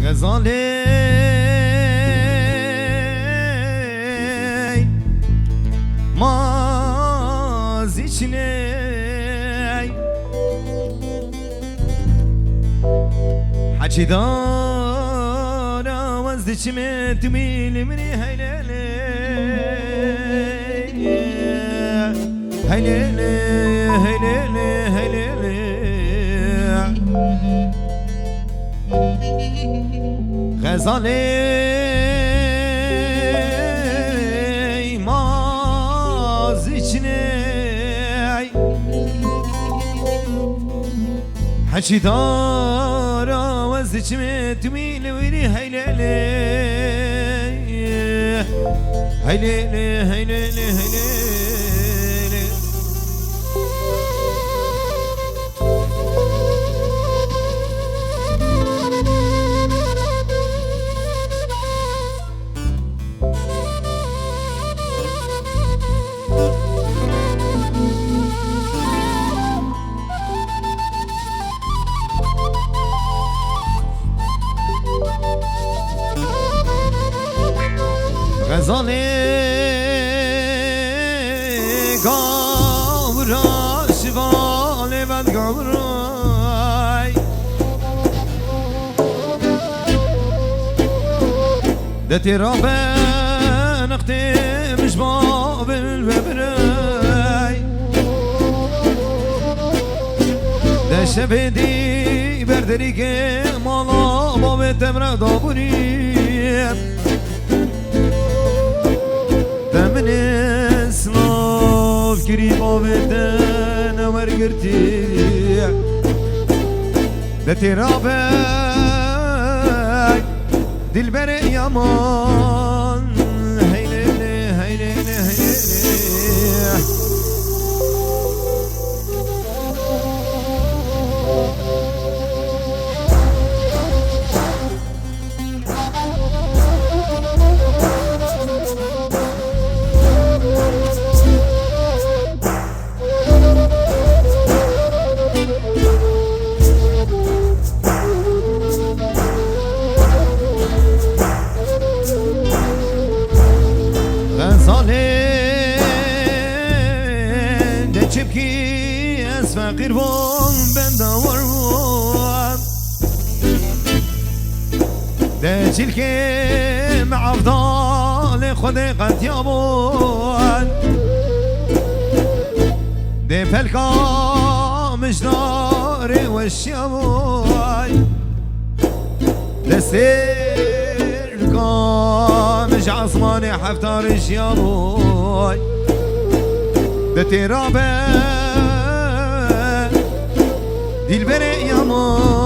غزالی مازی چنی حچی دارا وزد چمه تمیل منی هیلیلی هیلیلی هیلیلی هیلیلی غزالی مازی چنی حچی دارا وزد چمه تمیل منی هیلیلی هیلیلی هیلیلی هیلیلی غزالی گاورا شوالی بد گاورای دتی را به نقطه مشبابل ببرای ده شب دی بردری که مالا باب تمره دابوریم من اسلاف کری باوتن ورگرتی دتی رابک دل بر یامان هیلیلی هیلیلی هیلیلی چبکی از فقیر بوم بنداور بوم ده چیل که معفضال خود قطیا بود ده پلکا مجدار وشیا بود ده سرکا مج عصمان حفتار شیا بود ده ترابه دل بر یامان